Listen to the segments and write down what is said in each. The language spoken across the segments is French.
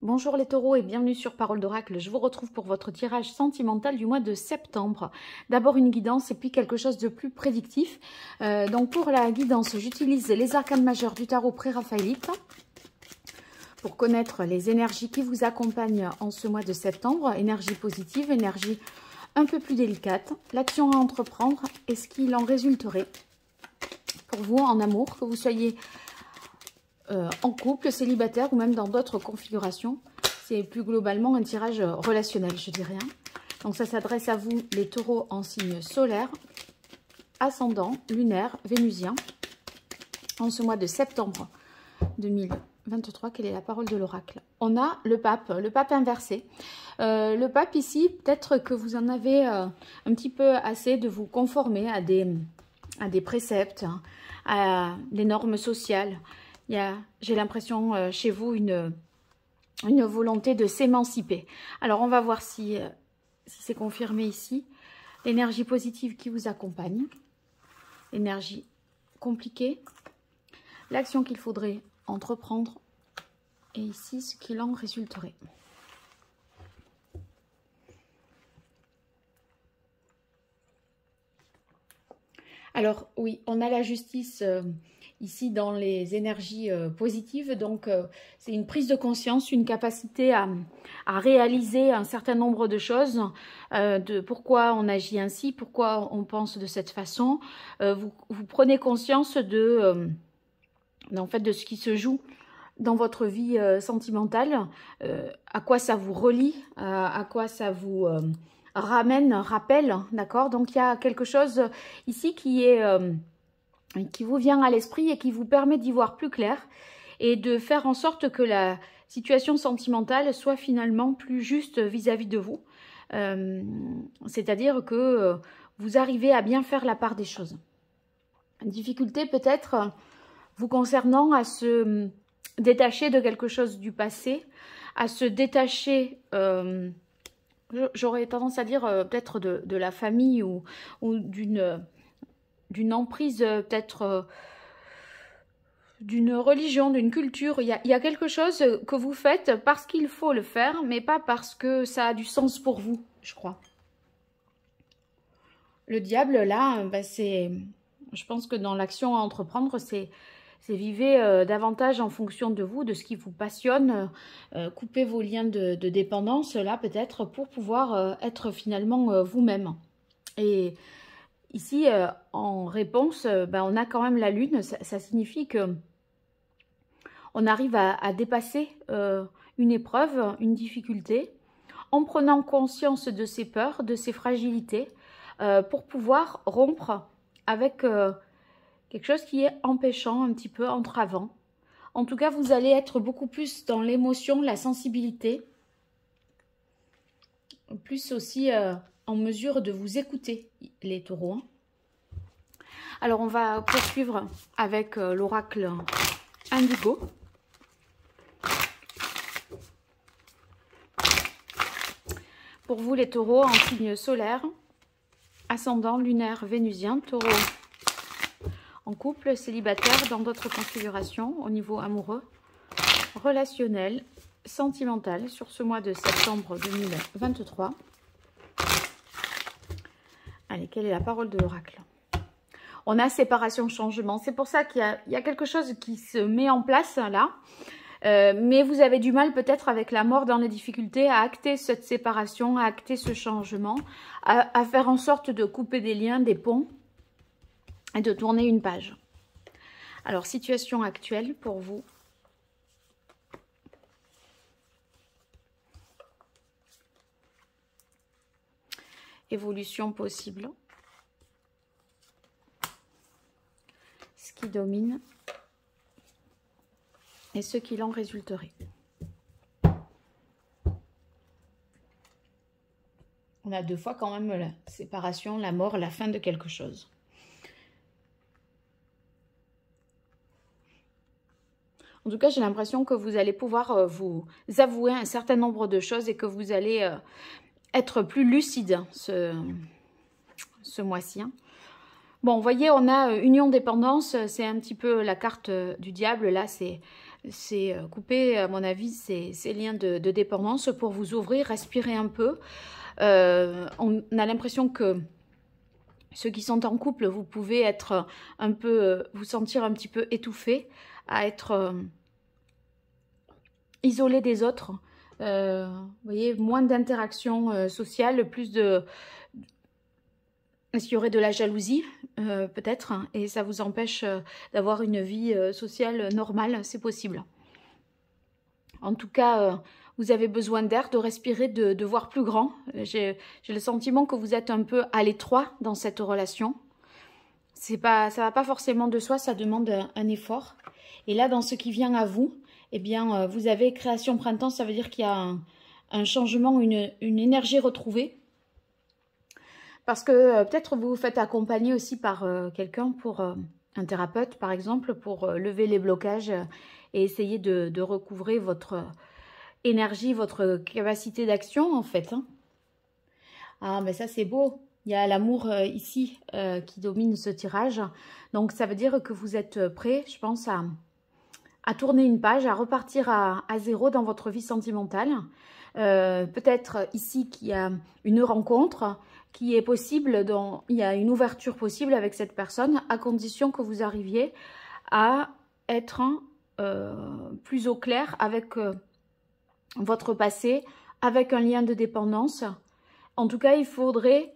Bonjour les taureaux et bienvenue sur Parole d'Oracle. Je vous retrouve pour votre tirage sentimental du mois de septembre. D'abord une guidance et puis quelque chose de plus prédictif. Donc pour la guidance, j'utilise les arcanes majeurs du tarot pré-raphaélite pour connaître les énergies qui vous accompagnent en ce mois de septembre. Énergie positive, énergie un peu plus délicate, l'action à entreprendre et ce qu'il en résulterait pour vous en amour, que vous soyez en couple, célibataire ou même dans d'autres configurations. C'est plus globalement un tirage relationnel, je dirais. Donc ça s'adresse à vous les taureaux en signe solaire, ascendant, lunaire, vénusien. En ce mois de septembre 2023, quelle est la parole de l'oracle? On a le pape inversé. Le pape ici, peut-être que vous en avez un petit peu assez de vous conformer à des préceptes, à des normes sociales. J'ai l'impression chez vous une volonté de s'émanciper. Alors on va voir si c'est confirmé ici. L'énergie positive qui vous accompagne. L'énergie compliquée. L'action qu'il faudrait entreprendre. Et ici ce qu'il en résulterait. Alors oui, on a la justice ici dans les énergies positives, donc c'est une prise de conscience, une capacité à réaliser un certain nombre de choses, de pourquoi on agit ainsi, pourquoi on pense de cette façon. Vous prenez conscience en fait, de ce qui se joue dans votre vie sentimentale, à quoi ça vous relie, à quoi ça vous rappelle, d'accord? Donc il y a quelque chose ici qui vous vient à l'esprit et qui vous permet d'y voir plus clair et de faire en sorte que la situation sentimentale soit finalement plus juste vis-à-vis de vous. C'est-à-dire que vous arrivez à bien faire la part des choses. Une difficulté peut-être vous concernant à se détacher de quelque chose du passé, à se détacher, j'aurais tendance à dire peut-être de la famille ou d'une emprise, peut-être d'une religion, d'une culture. Il y a quelque chose que vous faites parce qu'il faut le faire, mais pas parce que ça a du sens pour vous, je crois. Le diable, là, je pense que dans l'action à entreprendre, c'est vivez davantage en fonction de vous, de ce qui vous passionne. Coupez vos liens de dépendance, là, peut-être, pour pouvoir être finalement vous-même. Et ici, en réponse, on a quand même la lune. Ça signifie que on arrive à dépasser une épreuve, une difficulté, en prenant conscience de ses peurs, de ses fragilités, pour pouvoir rompre avec quelque chose qui est empêchant, un petit peu entravant. En tout cas, vous allez être beaucoup plus dans l'émotion, la sensibilité, plus aussi en mesure de vous écouter, les taureaux. Alors, on va poursuivre avec l'oracle Indigo. Pour vous, les taureaux en signe solaire, ascendant, lunaire, vénusien, taureau en couple, célibataire, dans d'autres configurations, au niveau amoureux, relationnel, sentimental, sur ce mois de septembre 2023. Allez, quelle est la parole de l'oracle? On a séparation, changement. C'est pour ça qu'il y a quelque chose qui se met en place là. Mais vous avez du mal peut-être avec la mort dans les difficultés à acter cette séparation, à acter ce changement, à faire en sorte de couper des liens, des ponts et de tourner une page. Alors, situation actuelle pour vous. Évolution possible. Ce qui domine et ce qu'il en résulterait. On a deux fois quand même la séparation, la mort, la fin de quelque chose. En tout cas, j'ai l'impression que vous allez pouvoir vous avouer un certain nombre de choses et que vous allez être plus lucide ce mois-ci. Bon, vous voyez, on a union-dépendance, c'est un petit peu la carte du diable. Là, c'est c'est couper, à mon avis, ces liens de dépendance pour vous ouvrir, respirer un peu. On a l'impression que ceux qui sont en couple, vous pouvez être un peu, vous sentir un petit peu étouffé, à être isolé des autres. Vous voyez, moins d'interaction sociale, plus de... Est-ce qu'il y aurait de la jalousie, peut-être, et ça vous empêche d'avoir une vie sociale normale, c'est possible. En tout cas, vous avez besoin d'air, de respirer, de voir plus grand. J'ai le sentiment que vous êtes un peu à l'étroit dans cette relation. Ça va pas forcément de soi, ça demande un effort. Et là, dans ce qui vient à vous, eh bien, vous avez création printemps, ça veut dire qu'il y a un changement, une énergie retrouvée. Parce que peut-être vous vous faites accompagner aussi par quelqu'un, pour un thérapeute par exemple, pour lever les blocages et essayer de recouvrer votre énergie, votre capacité d'action en fait. Hein. Ah mais ça c'est beau, il y a l'amour ici qui domine ce tirage. Donc ça veut dire que vous êtes prêt, je pense, à tourner une page, à repartir à zéro dans votre vie sentimentale. Peut-être ici qu'il y a une rencontre qui est possible, dont il y a une ouverture possible avec cette personne, à condition que vous arriviez à être plus au clair avec votre passé, avec un lien de dépendance. En tout cas, il faudrait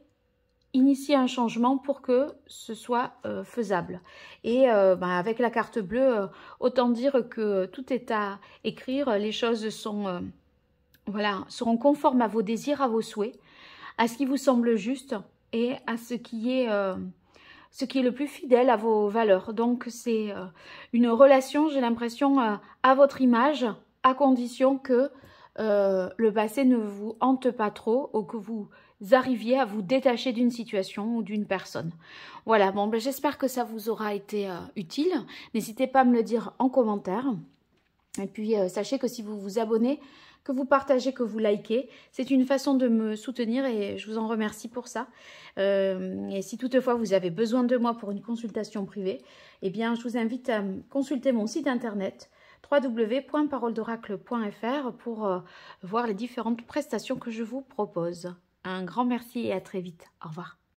initier un changement pour que ce soit faisable. Et avec la carte bleue, autant dire que tout est à écrire, les choses sont, seront conformes à vos désirs, à vos souhaits, à ce qui vous semble juste et à ce qui est le plus fidèle à vos valeurs. Donc c'est une relation, j'ai l'impression, à votre image, à condition que le passé ne vous hante pas trop ou que vous arriviez à vous détacher d'une situation ou d'une personne. Voilà, bon, j'espère que ça vous aura été utile. N'hésitez pas à me le dire en commentaire. Et puis, sachez que si vous vous abonnez, que vous partagez, que vous likez, c'est une façon de me soutenir et je vous en remercie pour ça. Et si toutefois vous avez besoin de moi pour une consultation privée, eh bien, je vous invite à consulter mon site internet www.paroledoracle.fr pour voir les différentes prestations que je vous propose. Un grand merci et à très vite. Au revoir.